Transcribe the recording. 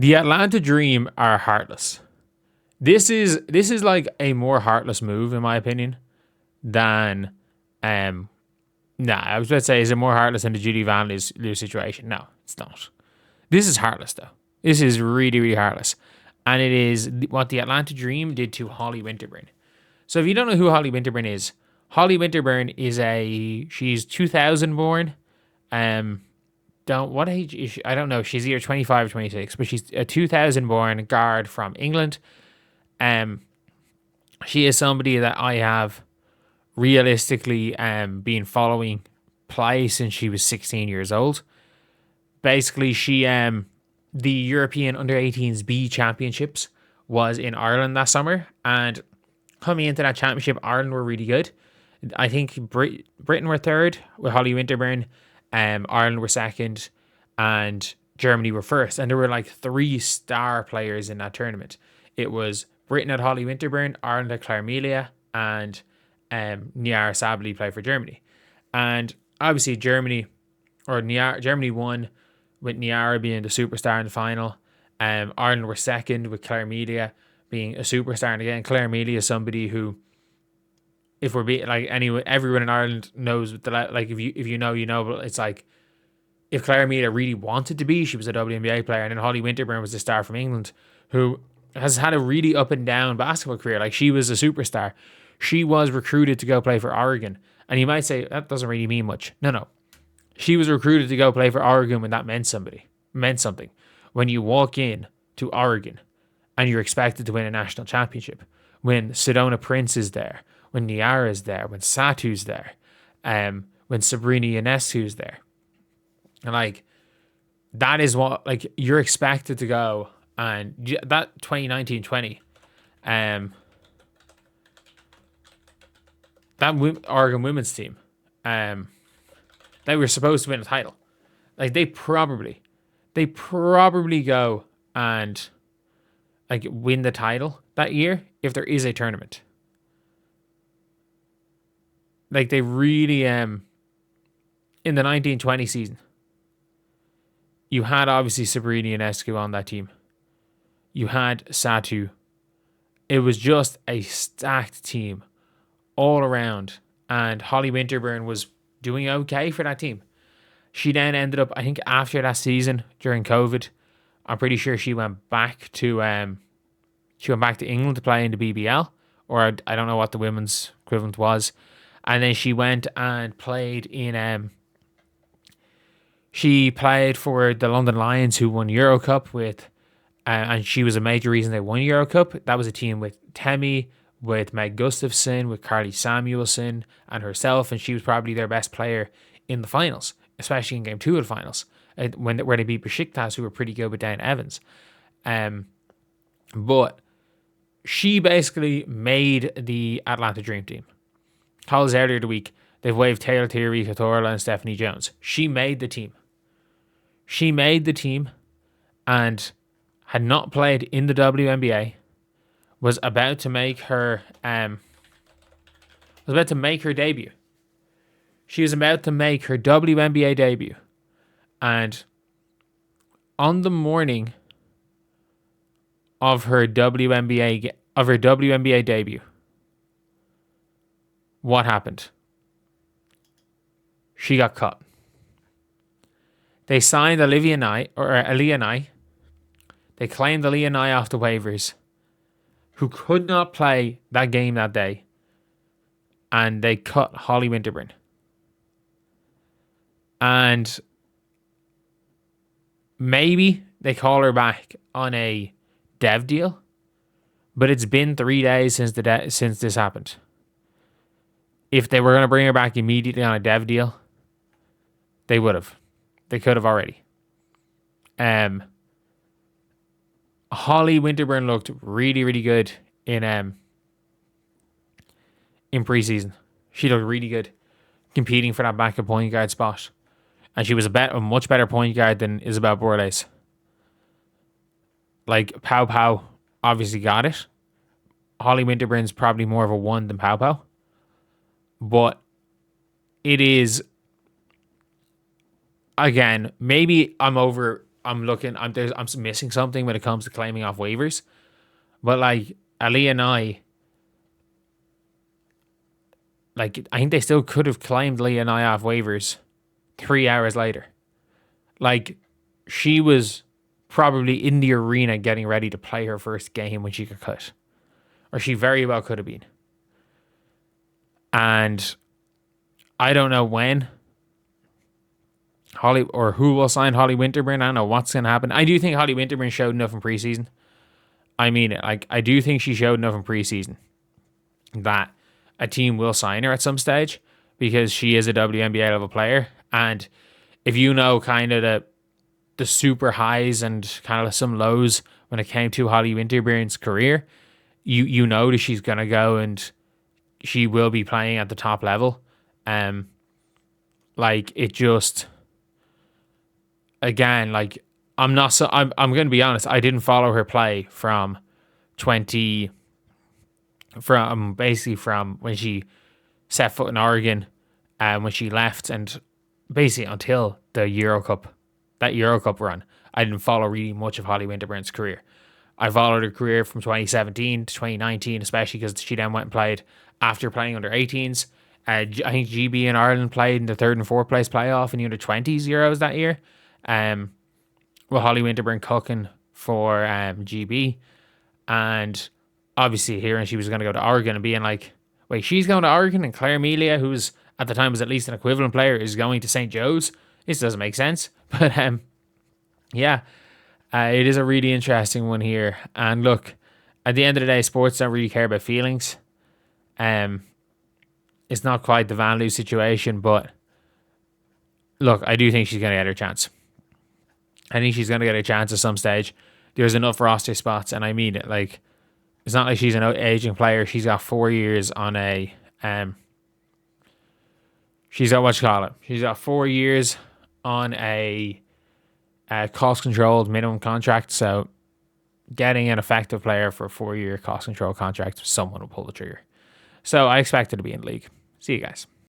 The Atlanta Dream are heartless. This is like a more heartless move in my opinion than I was about to say, is it more heartless than the Judy Van lose situation? No, it's not. This is heartless though. This is really, really heartless. And it is what the Atlanta Dream did to Holly Winterburn. So if you don't know who Holly Winterburn is, Holly Winterburn is she's 2000 born. What age is she? I don't know. She's either 25 or 26, but she's a 2000 born guard from England. She is somebody that I have realistically been following play since she was 16 years old. Basically, she the European Under-18s B Championships was in Ireland that summer, and coming into that championship, Ireland were really good. I think Britain were third with Holly Winterburn, Ireland were second, and Germany were first. And there were like 3 star players in that tournament. It was Britain had Holly Winterburn, Ireland had Claire Melia, and Niara Sabli played for Germany. And obviously Germany won with Niara being the superstar in the final. Ireland were second with Claire Melia being a superstar. And again, Claire Melia is somebody who, if we're being like anyone, everyone in Ireland knows like if you know, you know, but it's like if Claire Melia really wanted to be, she was a WNBA player, and then Holly Winterburn was the star from England who has had a really up and down basketball career. Like, she was a superstar. She was recruited to go play for Oregon. And you might say, that doesn't really mean much. No. She was recruited to go play for Oregon when that meant something. When you walk in to Oregon and you're expected to win a national championship, when Sedona Prince is there, when Niara is there, when Satu's there, when Sabrina Ionescu's there. And like, that is what, like, you're expected to go. And that 2019-20, that Oregon women's team, they were supposed to win a title. Like, they probably go and like win the title that year if there is a tournament. Like, they really in the 1920 season, you had obviously Sabrina Ionescu on that team. You had Satu. It was just a stacked team all around. And Holly Winterburn was doing okay for that team. She then ended up, I think after that season, during COVID, I'm pretty sure she went back to England to play in the BBL. Or I don't know what the women's equivalent was. And then she went and played in... she played for the London Lions, who won Euro Cup with... and she was a major reason they won Euro Cup. That was a team with Temi, with Meg Gustafson, with Carly Samuelson, and herself, and she was probably their best player in the finals, especially in Game 2 of the finals, where they beat Besiktas, who were pretty good with Dan Evans. But she basically made the Atlanta Dream Team. Calls earlier the week, they've waived Taylor Theory, Katorla, and Stephanie Jones. She made the team. And had not played in the WNBA, was about to make her debut. She was about to make her WNBA debut. And on the morning of her WNBA debut, what happened? She got cut. They signed Aaliyah Nye. They claimed Aaliyah Nye off the waivers, who could not play that game that day, and they cut Holly Winterburn. And maybe they call her back on a dev deal, but it's been 3 days since this happened. If they were going to bring her back immediately on a dev deal, they would have. They could have already. Holly Winterburn looked really, really good in preseason. She looked really good competing for that backup point guard spot. And she was a much better point guard than Isabel Borles. Like, Pow Pow obviously got it. Holly Winterburn's probably more of a 1 than Pow Pow. But it is, again, maybe I'm over I'm missing something when it comes to claiming off waivers. But like Ali and I think they still could have claimed Leah and I off waivers 3 hours later. Like, she was probably in the arena getting ready to play her first game when she got cut. Or she very well could have been. And I don't know when Holly or who will sign Holly Winterburn. I don't know what's going to happen. I do think Holly Winterburn showed enough in preseason. I mean it. Like, I do think she showed enough in preseason that a team will sign her at some stage because she is a WNBA level player. And if you know kind of the super highs and kind of some lows when it came to Holly Winterburn's career, you know that she's gonna go and she will be playing at the top level. Like it just again, like I'm gonna be honest, I didn't follow her play from basically from when she set foot in Oregon and when she left and basically until the that Euro Cup run. I didn't follow really much of Holly Winterburn's career. I followed her career from 2017 to 2019, especially because she then went and played after playing under 18s. I think GB in Ireland played in the third and fourth place playoff in the under 20s Euros that year. With Holly Winterburn cooking for GB. And obviously hearing she was going to go to Oregon and being like, wait, she's going to Oregon and Claire Amelia, who's at the time was at least an equivalent player, is going to St. Joe's. This doesn't make sense. But yeah, it is a really interesting one here. And look, at the end of the day, sports don't really care about feelings. It's not quite the Van Loo situation, but look, I do think she's going to get her chance. I think she's going to get a chance at some stage. There's enough roster spots, and I mean it. Like, it's not like she's an aging player. She's got 4 years on a she's got 4 years on a cost-controlled minimum contract. So getting an effective player for a 4-year cost-control contract, someone will pull the trigger. So I expect her to be in the league. See you guys.